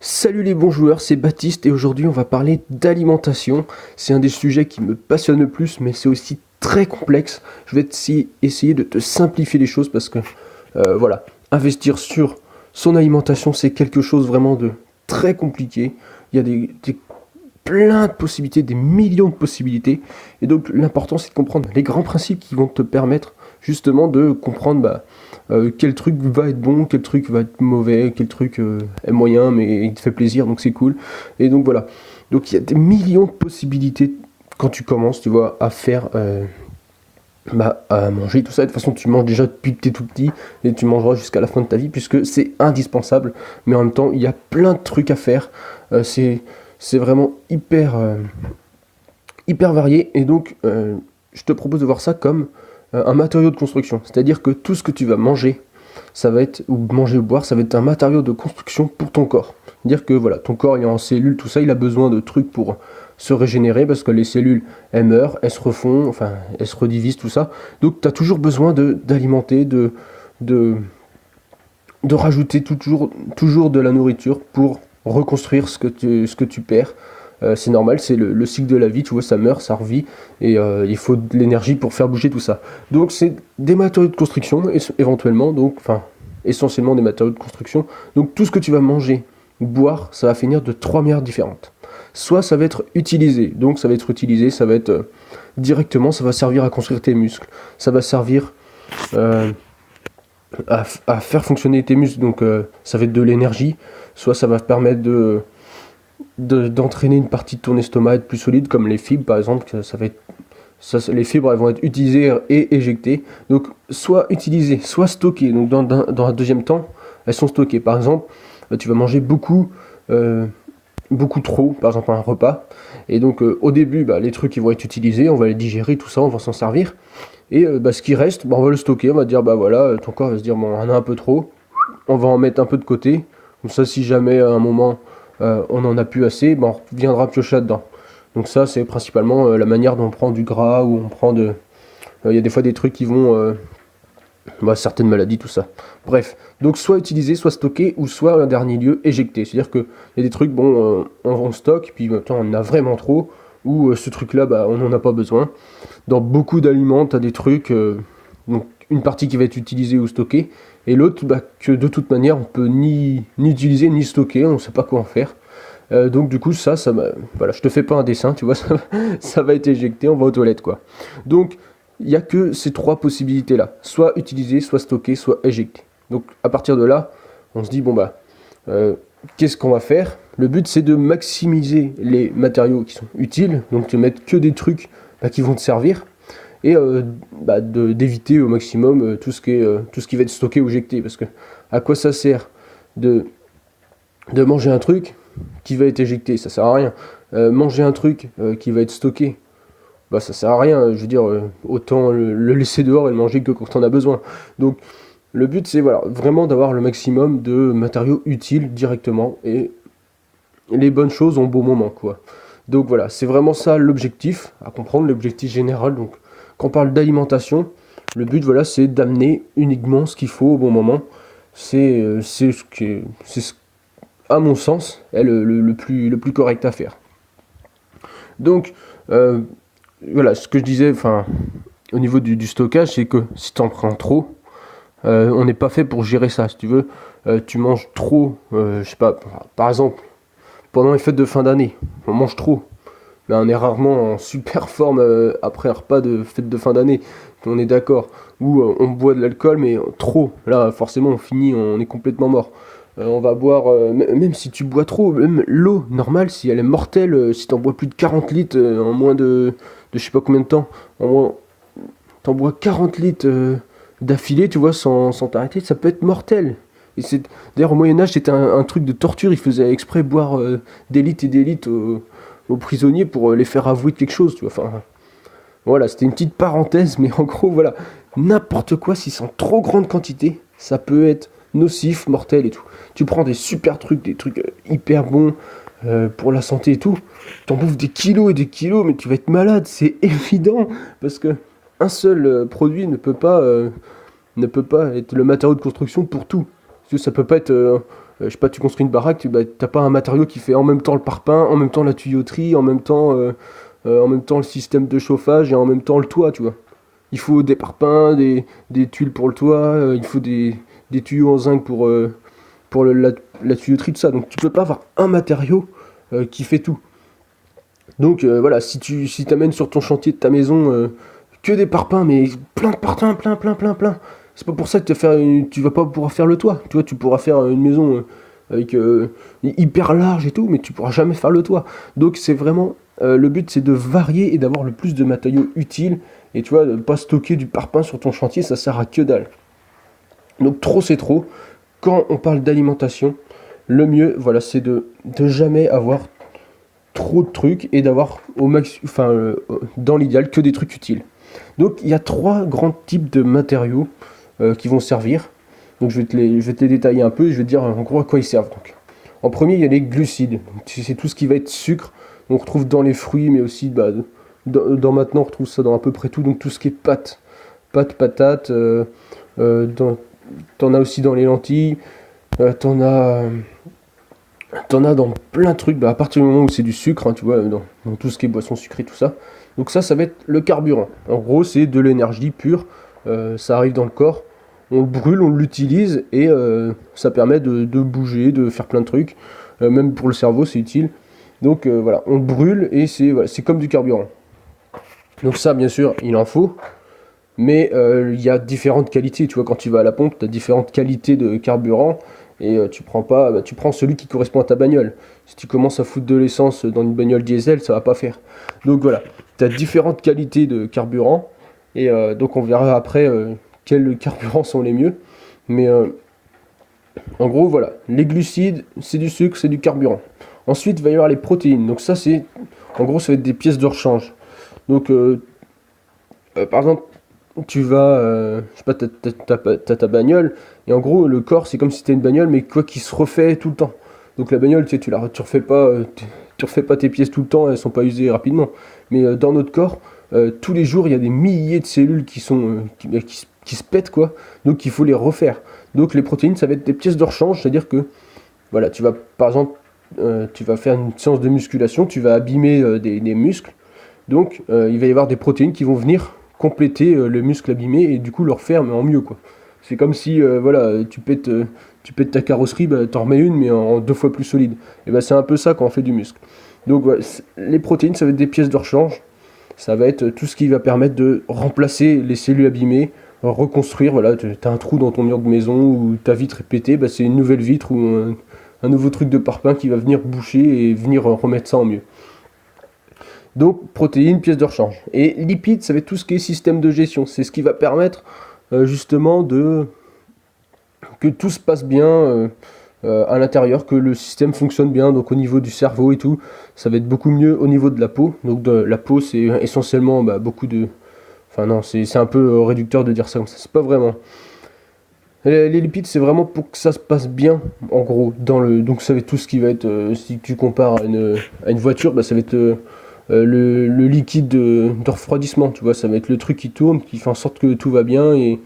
Salut les bons joueurs, c'est Baptiste et aujourd'hui on va parler d'alimentation. C'est un des sujets qui me passionne le plus, mais c'est aussi très complexe. Je vais essayer de te simplifier les choses parce que voilà, investir sur son alimentation c'est quelque chose vraiment de très compliqué. Il y a plein de possibilités, des millions de possibilités. Et donc l'important c'est de comprendre les grands principes qui vont te permettre justement de comprendre quel truc va être bon, quel truc va être mauvais, quel truc est moyen mais il te fait plaisir donc c'est cool. Et donc voilà. Donc il y a des millions de possibilités quand tu commences, tu vois, à faire, à manger tout ça. De toute façon tu manges déjà depuis que tu es tout petit et tu mangeras jusqu'à la fin de ta vie puisque c'est indispensable. Mais en même temps il y a plein de trucs à faire. C'est vraiment hyper varié et donc je te propose de voir ça comme un matériau de construction. C'est-à-dire que tout ce que tu vas manger, ça va être, ou manger ou boire, ça va être un matériau de construction pour ton corps. C'est-à-dire que voilà, ton corps il est en cellules, tout ça, il a besoin de trucs pour se régénérer parce que les cellules, elles meurent, elles se refont, enfin, elles se redivisent, tout ça. Donc tu as toujours besoin d'alimenter, de, de rajouter toujours de la nourriture pour reconstruire ce que tu perds. C'est normal, c'est le cycle de la vie, tu vois, ça meurt, ça revit, et il faut de l'énergie pour faire bouger tout ça. Donc c'est des matériaux de construction, éventuellement, donc, enfin, essentiellement des matériaux de construction. Donc tout ce que tu vas manger, boire, ça va finir de trois manières différentes. Soit ça va être utilisé, donc ça va être utilisé, ça va être directement, ça va servir à construire tes muscles, ça va servir à faire fonctionner tes muscles, donc ça va être de l'énergie, soit ça va te permettre d'entraîner une partie de ton estomac, être plus solide, comme les fibres par exemple, ça va être, les fibres elles vont être utilisées et éjectées, donc soit utilisées, soit stockées, donc dans un deuxième temps, elles sont stockées. Par exemple, tu vas manger beaucoup trop, par exemple un repas, et donc au début, les trucs ils vont être utilisés, on va les digérer, tout ça, on va s'en servir, et ce qui reste, on va le stocker, on va dire, voilà, ton corps va se dire, bon, on en a un peu trop, on va en mettre un peu de côté, comme ça si jamais à un moment on en a plus assez, on reviendra piocher là-dedans. Donc ça c'est principalement la manière dont on prend du gras, ou on prend il y a des fois des trucs qui vont certaines maladies, tout ça. Bref, donc soit utilisé, soit stocké, ou soit en dernier lieu éjecté. C'est-à-dire qu'il y a des trucs, on stocke, puis on en a vraiment trop, ou ce truc-là, on n'en a pas besoin. Dans beaucoup d'aliments, tu as des trucs, donc une partie qui va être utilisée ou stockée, et l'autre que de toute manière on peut ni utiliser ni stocker, on ne sait pas quoi en faire. Donc du coup voilà, je te fais pas un dessin, tu vois, ça va être éjecté, on va aux toilettes quoi. Donc il n'y a que ces trois possibilités là, soit utiliser, soit stocker, soit éjecter. Donc à partir de là, on se dit qu'est-ce qu'on va faire? Le but c'est de maximiser les matériaux qui sont utiles, donc de mettre que des trucs qui vont te servir, et d'éviter au maximum tout ce qui va être stocké ou éjecté, parce que à quoi ça sert de manger un truc qui va être éjecté, ça sert à rien. Manger un truc qui va être stocké, ça sert à rien, je veux dire, autant le laisser dehors et le manger que quand on a besoin. Donc le but c'est vraiment d'avoir le maximum de matériaux utiles directement, et les bonnes choses au bon moment quoi. Donc voilà, c'est vraiment ça l'objectif à comprendre, l'objectif général. Donc quand on parle d'alimentation, le but c'est d'amener uniquement ce qu'il faut au bon moment. C'est à mon sens est le plus correct à faire. Donc voilà, ce que je disais, au niveau du stockage, c'est que si tu en prends trop, on n'est pas fait pour gérer ça. Si tu veux, tu manges trop, je sais pas, par exemple, pendant les fêtes de fin d'année, on mange trop. Mais on est rarement en super forme après un repas de fête de fin d'année, on est d'accord. Ou on boit de l'alcool, mais trop. Là, forcément, on finit, on est complètement mort. On va boire, même si tu bois trop, même l'eau normale, si elle est mortelle, si t'en bois plus de 40 litres en moins de je sais pas combien de temps, t'en bois 40 litres d'affilée, tu vois, sans t'arrêter, ça peut être mortel. Et d'ailleurs, au Moyen-Âge, c'était un truc de torture, ils faisaient exprès boire des litres et des litres aux prisonniers pour les faire avouer quelque chose, tu vois. Voilà, c'était une petite parenthèse, mais en gros, voilà, n'importe quoi, si c'est en trop grande quantité, ça peut être nocif, mortel et tout. Tu prends des super trucs, des trucs hyper bons pour la santé et tout, t'en bouffes des kilos et des kilos, mais tu vas être malade, c'est évident, parce que un seul produit ne peut pas être le matériau de construction pour tout. Parce que ça peut pas être je sais pas, tu construis une baraque, t'as pas un matériau qui fait en même temps le parpaing, en même temps la tuyauterie, en même temps le système de chauffage et en même temps le toit, tu vois. Il faut des parpaings, des tuiles pour le toit, il faut des tuyaux en zinc pour la tuyauterie, tout ça. Donc tu peux pas avoir un matériau qui fait tout. Donc voilà, si t'amènes sur ton chantier de ta maison que des parpaings, mais plein de parpaings, plein. C'est pas pour ça que tu vas pas pouvoir faire le toit. Tu vois, tu pourras faire une maison avec hyper large et tout, mais tu pourras jamais faire le toit. Donc c'est vraiment le but, c'est de varier et d'avoir le plus de matériaux utiles. Et tu vois, de pas stocker du parpaing sur ton chantier, ça sert à que dalle. Donc trop c'est trop. Quand on parle d'alimentation, le mieux, voilà, c'est de jamais avoir trop de trucs et d'avoir dans l'idéal que des trucs utiles. Donc il y a 3 grands types de matériaux qui vont servir. Donc je vais te les détailler un peu et je vais te dire en gros à quoi ils servent. Donc, en premier, il y a les glucides. Donc, c'est tout ce qui va être sucre. On retrouve dans les fruits, mais aussi maintenant on retrouve ça dans à peu près tout. Donc tout ce qui est patates. T'en as aussi dans les lentilles. T'en as dans plein de trucs, à partir du moment où c'est du sucre, hein, tu vois, dans tout ce qui est boisson sucrée, tout ça. Donc ça va être le carburant. En gros, c'est de l'énergie pure, ça arrive dans le corps, on le brûle, on l'utilise, et ça permet de bouger, de faire plein de trucs. Même pour le cerveau, c'est utile. Donc voilà, on le brûle, et c'est comme du carburant. Donc ça, bien sûr, il en faut. Mais il y a différentes qualités, tu vois, quand tu vas à la pompe, tu as différentes qualités de carburant, et tu prends celui qui correspond à ta bagnole. Si tu commences à foutre de l'essence dans une bagnole diesel, ça va pas faire. Donc voilà, tu as différentes qualités de carburant, et donc on verra après quels carburants sont les mieux. Mais en gros, voilà, les glucides, c'est du sucre, c'est du carburant. Ensuite, il va y avoir les protéines. Donc ça, en gros, ça va être des pièces de rechange. Donc, par exemple, tu vas, je sais pas, t'as ta bagnole, et en gros, le corps, c'est comme si c'était une bagnole, mais quoi qui se refait tout le temps. Donc la bagnole, tu sais, tu refais pas tes pièces tout le temps, elles sont pas usées rapidement. Mais dans notre corps, tous les jours, il y a des milliers de cellules qui se pètent, quoi. Donc il faut les refaire. Donc les protéines, ça va être des pièces de rechange, c'est-à-dire que, voilà, tu vas, par exemple, tu vas faire une séance de musculation, tu vas abîmer des muscles. Donc il va y avoir des protéines qui vont venir compléter le muscle abîmé et du coup le refaire mais en mieux, quoi. C'est comme si voilà, tu pètes ta carrosserie, t'en remets une mais en 2 fois plus solide. Et c'est un peu ça quand on fait du muscle. Donc voilà, les protéines, ça va être des pièces de rechange. Ça va être tout ce qui va permettre de remplacer les cellules abîmées, reconstruire. Voilà, t'as un trou dans ton mur de maison ou ta vitre est pétée, c'est une nouvelle vitre ou un nouveau truc de parpaing qui va venir boucher et venir remettre ça en mieux. Donc protéines, pièces de rechange. Et lipides, ça va être tout ce qui est système de gestion. C'est ce qui va permettre justement que tout se passe bien à l'intérieur, que le système fonctionne bien. Donc au niveau du cerveau et tout, ça va être beaucoup mieux au niveau de la peau. Donc la peau, c'est essentiellement beaucoup de... Enfin non, c'est un peu réducteur de dire ça comme ça. C'est pas vraiment. Les lipides, c'est vraiment pour que ça se passe bien, en gros. Donc ça va être tout ce qui va être... si tu compares à une voiture, ça va être... le liquide de refroidissement, tu vois, ça va être le truc qui tourne, qui fait en sorte que tout va bien et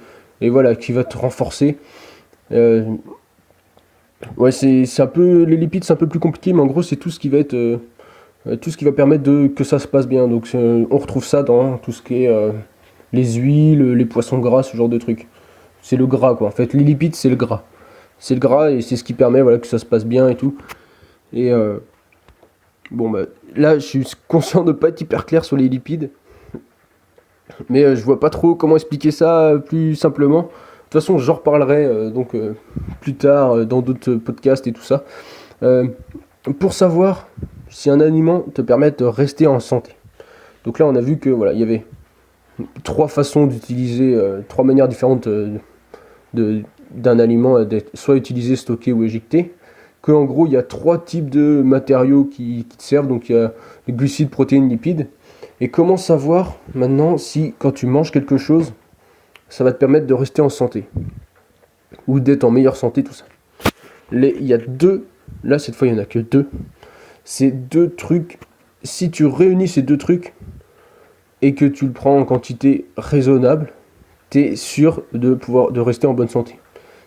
voilà, qui va te renforcer. Ouais, c'est un peu, les lipides c'est un peu plus compliqué, mais en gros c'est tout ce qui va être, tout ce qui va permettre que ça se passe bien. Donc on retrouve ça dans tout ce qui est les huiles, les poissons gras, ce genre de trucs. C'est le gras, quoi. En fait, les lipides c'est le gras. C'est le gras et c'est ce qui permet, voilà, que ça se passe bien et tout. Et bon, là, je suis conscient de ne pas être hyper clair sur les lipides. Mais je vois pas trop comment expliquer ça plus simplement. De toute façon, j'en reparlerai plus tard dans d'autres podcasts et tout ça. Pour savoir si un aliment te permet de rester en santé. Donc là, on a vu que voilà, il y avait 3 façons d'utiliser, 3 manières différentes d'un aliment d'être soit utilisé, stocké ou éjecté. En gros il y a 3 types de matériaux qui te servent, donc il y a les glucides, protéines, lipides. Et comment savoir maintenant si quand tu manges quelque chose, ça va te permettre de rester en santé ou d'être en meilleure santé, tout ça. Il y a 2, là cette fois il n'y en a que 2. Ces 2 trucs, si tu réunis ces 2 trucs et que tu le prends en quantité raisonnable, tu es sûr de rester en bonne santé.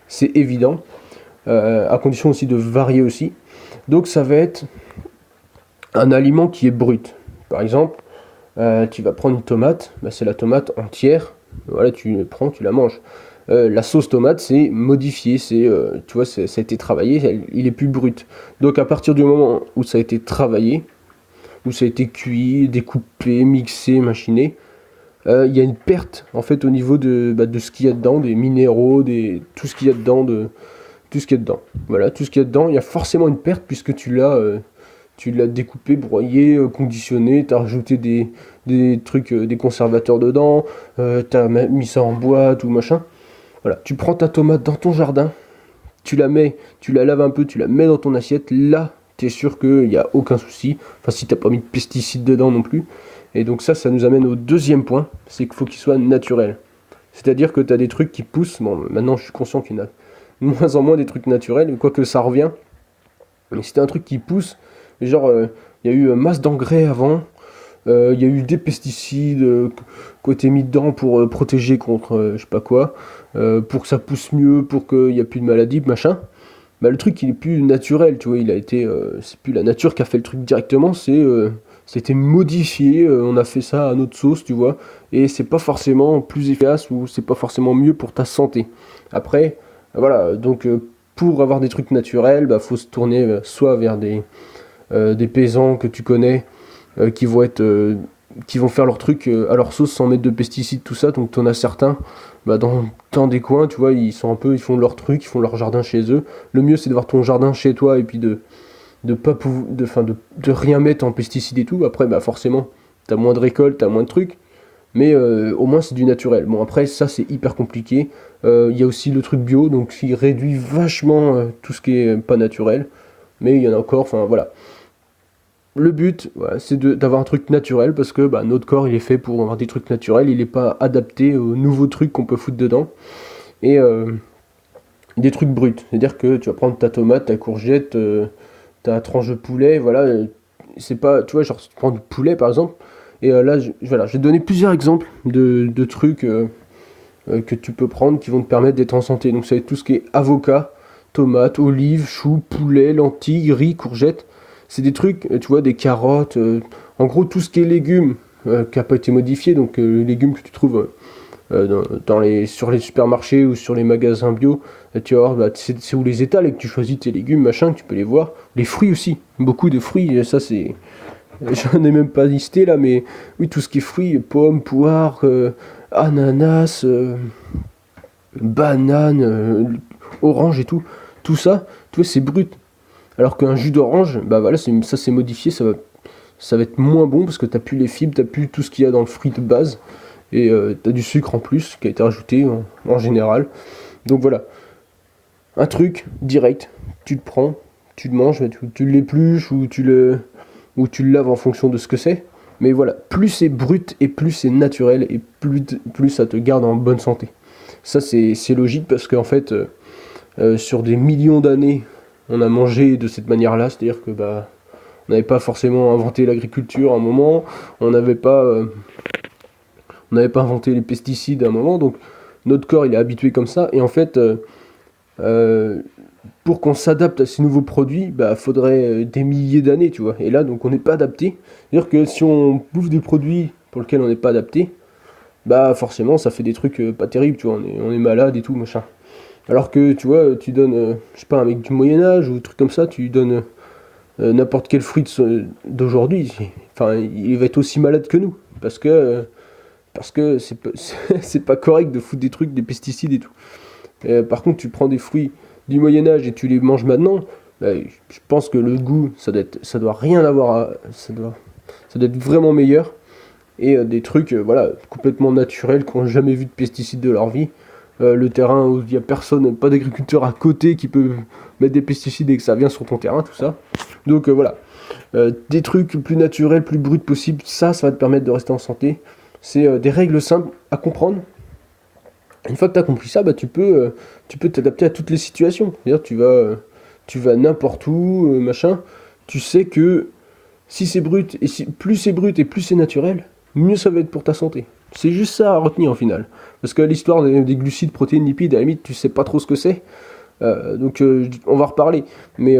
C'est évident. à condition aussi de varier aussi. Donc ça va être un aliment qui est brut. Par exemple, tu vas prendre une tomate, bah, c'est la tomate entière, voilà, tu la prends, tu la manges. La sauce tomate, c'est modifié, tu vois, ça a été travaillé, il est plus brut. Donc à partir du moment où ça a été travaillé, où ça a été cuit, découpé, mixé, machiné, il y a une perte en fait au niveau de ce qu'il y a dedans, des minéraux, tout ce qu'il y a dedans, tout ce qu'il y a dedans. Voilà, tout ce qu'il y a dedans, il y a forcément une perte puisque tu l'as découpé, broyé, conditionné, tu as rajouté des trucs, des conservateurs dedans, tu as mis ça en boîte ou machin. Voilà, tu prends ta tomate dans ton jardin, tu la laves un peu, tu la mets dans ton assiette, là, tu es sûr qu'il n'y a aucun souci. Enfin, si tu n'as pas mis de pesticides dedans non plus. Et donc ça nous amène au deuxième point, c'est qu'il faut qu'il soit naturel. C'est-à-dire que tu as des trucs qui poussent, bon, maintenant je suis conscient qu'il y en a de moins en moins des trucs naturels, quoique ça revient. Mais c'était un truc qui pousse, genre, il y a eu masse d'engrais avant, il y a eu des pesticides qui ont été mis dedans pour protéger contre je sais pas quoi, pour que ça pousse mieux, pour qu'il n'y ait plus de maladies, machin. Bah, le truc il est plus naturel, tu vois, c'est plus la nature qui a fait le truc directement, c'était modifié, on a fait ça à notre sauce, tu vois, et c'est pas forcément plus efficace ou c'est pas forcément mieux pour ta santé. Après, voilà, donc pour avoir des trucs naturels, bah faut se tourner soit vers des paysans que tu connais, qui vont faire leur truc à leur sauce sans mettre de pesticides, tout ça. Donc t'en as certains, bah, dans des coins, tu vois, ils font leur truc, ils font leur jardin chez eux. Le mieux c'est de voir ton jardin chez toi et puis de rien mettre en pesticides et tout. Après, bah forcément, t'as moins de récoltes, t'as moins de trucs. Mais au moins c'est du naturel. Bon après ça c'est hyper compliqué. Il y a aussi le truc bio, donc qui réduit vachement tout ce qui est pas naturel. Mais il y en a encore, enfin voilà. Le but, voilà, c'est d'avoir un truc naturel parce que bah, notre corps il est fait pour avoir des trucs naturels, il n'est pas adapté aux nouveaux trucs qu'on peut foutre dedans. Et des trucs bruts, c'est-à-dire que tu vas prendre ta tomate, ta courgette, ta tranche de poulet, voilà, c'est pas, tu vois, genre tu prends du poulet par exemple, et là, voilà, je vais te donner plusieurs exemples de trucs que tu peux prendre qui vont te permettre d'être en santé. Donc ça va être tout ce qui est avocat, tomate, olives, choux, poulet, lentilles, riz, courgettes. C'est des trucs, tu vois, des carottes, en gros tout ce qui est légumes qui n'a pas été modifié, donc les légumes que tu trouves sur les supermarchés ou sur les magasins bio, tu vas voir, bah, c'est où les étals et que tu choisis tes légumes, machin, que tu peux les voir. Les fruits aussi, beaucoup de fruits, ça c'est... J'en ai même pas listé là, mais oui, tout ce qui est fruits, pommes, poires, ananas, bananes, oranges et tout ça, tu vois, c'est brut. Alors qu'un jus d'orange, bah voilà, ça c'est modifié, ça va être moins bon parce que t'as plus les fibres, t'as plus tout ce qu'il y a dans le fruit de base, et t'as du sucre en plus qui a été rajouté en général. Donc voilà, un truc direct, tu te prends, tu le manges, tu l'épluches ou tu le laves en fonction de ce que c'est. Mais voilà, plus c'est brut et plus c'est naturel et plus ça te garde en bonne santé. Ça c'est logique parce qu'en fait, sur des millions d'années, on a mangé de cette manière-là, c'est-à-dire que bah, on n'avait pas forcément inventé l'agriculture à un moment, on n'avait pas inventé les pesticides à un moment, donc notre corps il est habitué comme ça, et en fait, euh, pour qu'on s'adapte à ces nouveaux produits, bah faudrait des milliers d'années, tu vois. Et là, donc on n'est pas adapté. C'est-à-dire que si on bouffe des produits pour lesquels on n'est pas adapté, bah forcément ça fait des trucs pas terribles, tu vois. On est malade et tout, machin. Alors que tu vois, tu donnes, je sais pas, un mec du Moyen-Âge ou un truc comme ça, tu lui donnes n'importe quel fruit d'aujourd'hui, enfin, il va être aussi malade que nous. Parce que c'est pas correct de foutre des trucs, des pesticides et tout. Par contre, tu prends des fruits du Moyen-Âge et tu les manges maintenant, bah, je pense que le goût, ça doit rien avoir ça doit être vraiment meilleur. Et des trucs, voilà, complètement naturels, qui n'ont jamais vu de pesticides de leur vie. Le terrain où il n'y a personne, pas d'agriculteur à côté qui peut mettre des pesticides et que ça vient sur ton terrain, tout ça. Donc voilà, des trucs plus naturels, plus bruts possible, ça va te permettre de rester en santé. C'est des règles simples à comprendre. Une fois que tu as compris ça, bah, tu peux t'adapter à toutes les situations. C'est-à-dire tu vas n'importe où, machin. Tu sais que si c'est brut, et plus c'est brut et plus c'est naturel, mieux ça va être pour ta santé. C'est juste ça à retenir au final. Parce que l'histoire des glucides, protéines, lipides, à la limite, tu sais pas trop ce que c'est. On va reparler. Mais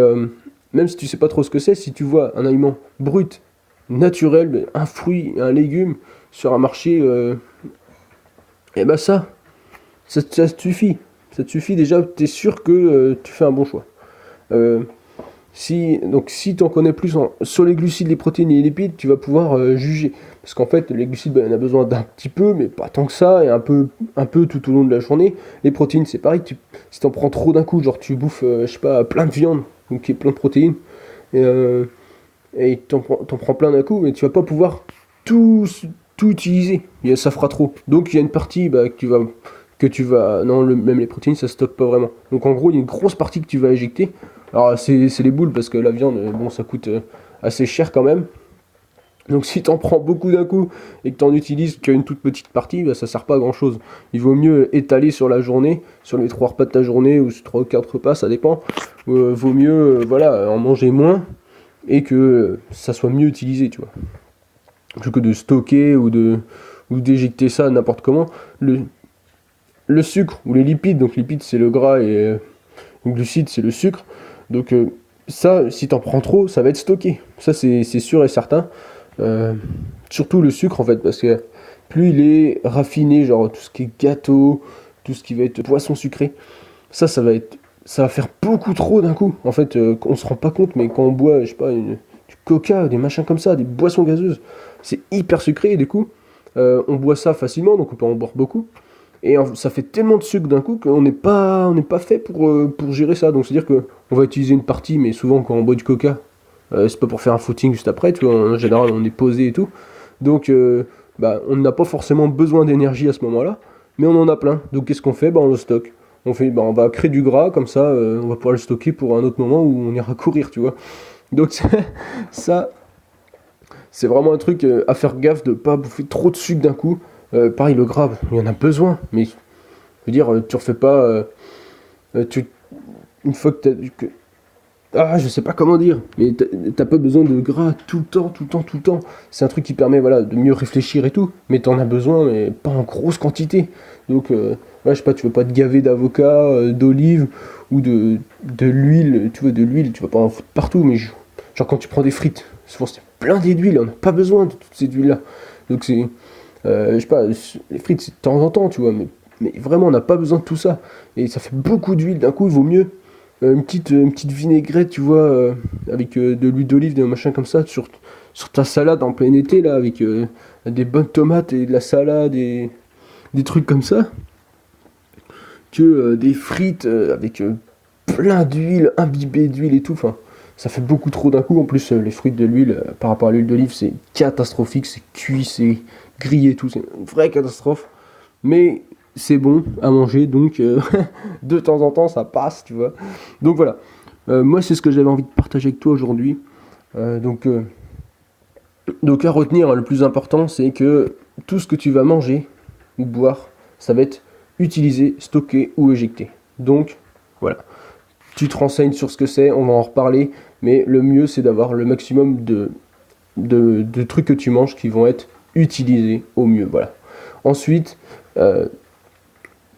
même si tu sais pas trop ce que c'est, si tu vois un aliment brut, naturel, un fruit, un légume sur un marché, et ben ça te suffit. Ça te suffit déjà, tu es sûr que tu fais un bon choix. Euh, si tu en connais plus sur les glucides, les protéines et les lipides, tu vas pouvoir juger. Parce qu'en fait, les glucides, il y en a besoin d'un petit peu, mais pas tant que ça, et un peu tout au long de la journée. Les protéines, c'est pareil, si tu en prends trop d'un coup, genre tu bouffes, je sais pas, plein de viande, donc qui est plein de protéines, et t'en prends plein d'un coup, mais tu vas pas pouvoir tout, tout utiliser. Ça fera trop. Donc il y a une partie non, même les protéines, ça stocke pas vraiment. Donc en gros, il y a une grosse partie que tu vas éjecter. Alors c'est les boules parce que la viande, bon, ça coûte assez cher quand même. Donc si t'en prends beaucoup d'un coup et que t'en utilises qu'une toute petite partie, bah, ça sert pas à grand chose. Il vaut mieux étaler sur la journée, sur les 3 repas de ta journée ou sur 3 ou 4 repas, ça dépend. Vaut mieux voilà, en manger moins et que ça soit mieux utilisé, tu vois. Plutôt que de stocker ou d'éjecter ça n'importe comment. Le sucre ou les lipides, donc lipides c'est le gras et le glucide c'est le sucre. Donc ça, si t'en prends trop, ça va être stocké. Ça c'est sûr et certain. Surtout le sucre en fait, parce que plus il est raffiné, genre tout ce qui est gâteau, tout ce qui va être poisson sucré, ça va faire beaucoup trop d'un coup. En fait, on se rend pas compte, mais quand on boit, je sais pas, du coca, des machins comme ça, des boissons gazeuses, c'est hyper sucré et du coup, on boit ça facilement, donc on peut en boire beaucoup. Et ça fait tellement de sucre d'un coup on n'est pas fait pour gérer ça. Donc c'est-à-dire qu'on va utiliser une partie, mais souvent quand on boit du coca, c'est pas pour faire un footing juste après, tu vois, en général on est posé et tout. Donc on n'a pas forcément besoin d'énergie à ce moment-là, mais on en a plein. Donc qu'est-ce qu'on fait? On le stocke. On va créer du gras, comme ça on va pouvoir le stocker pour un autre moment où on ira courir, tu vois. Donc ça, c'est vraiment un truc à faire gaffe de pas bouffer trop de sucre d'un coup. Pareil, le gras, il y en a besoin, mais je veux dire, tu refais pas. Une fois je sais pas comment dire, mais t'as pas besoin de gras tout le temps, tout le temps, tout le temps. C'est un truc qui permet voilà, de mieux réfléchir et tout, mais t'en as besoin, mais pas en grosse quantité. Donc, je sais pas, tu veux pas te gaver d'avocat, d'olive ou de l'huile, tu vois, de l'huile, tu vas pas en foutre partout, mais genre quand tu prends des frites, souvent c'est plein d'huile, on n'a pas besoin de toute cette huile-là. Donc je sais pas, les frites c'est de temps en temps, tu vois, mais vraiment on n'a pas besoin de tout ça. Et ça fait beaucoup d'huile, d'un coup il vaut mieux une petite vinaigrette, tu vois, avec de l'huile d'olive, des machins comme ça, sur ta salade en plein été, là, avec des bonnes tomates et de la salade et des trucs comme ça, que des frites avec plein d'huile, imbibées d'huile et tout, enfin, ça fait beaucoup trop d'un coup. En plus, les fruits de l'huile, par rapport à l'huile d'olive, c'est catastrophique, c'est cuit, c'est grillé et tout, c'est une vraie catastrophe. Mais c'est bon à manger, donc de temps en temps ça passe, tu vois. Donc voilà, moi c'est ce que j'avais envie de partager avec toi aujourd'hui. Donc à retenir, hein, le plus important c'est que tout ce que tu vas manger ou boire, ça va être utilisé, stocké ou éjecté. Donc voilà, tu te renseignes sur ce que c'est, on va en reparler, mais le mieux c'est d'avoir le maximum de trucs que tu manges qui vont être utilisés au mieux. Voilà. Ensuite,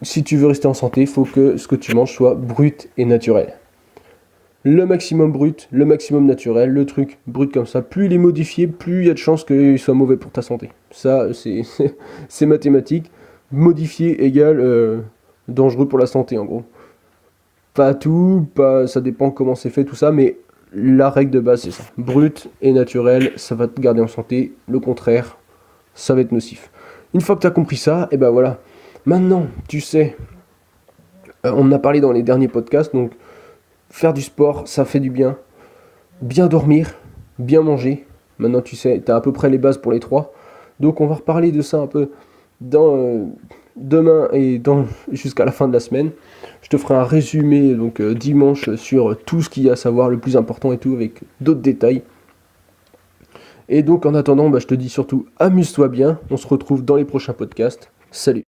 si tu veux rester en santé, il faut que ce que tu manges soit brut et naturel. Le maximum brut, le maximum naturel, le truc brut comme ça, plus il est modifié, plus il y a de chances qu'il soit mauvais pour ta santé. Ça, c'est mathématique. Modifié égale dangereux pour la santé, en gros. Pas tout, ça dépend comment c'est fait, tout ça, mais la règle de base, c'est ça. Brut et naturel, ça va te garder en santé. Le contraire, ça va être nocif. Une fois que tu as compris ça, et ben voilà. Maintenant, tu sais, on en a parlé dans les derniers podcasts, donc faire du sport, ça fait du bien. Bien dormir, bien manger. Maintenant, tu sais, tu as à peu près les bases pour les trois. Donc, on va reparler de ça un peu demain et jusqu'à la fin de la semaine. Je te ferai un résumé donc dimanche sur tout ce qu'il y a à savoir, le plus important et tout, avec d'autres détails. Et donc, en attendant, je te dis surtout, amuse-toi bien. On se retrouve dans les prochains podcasts. Salut!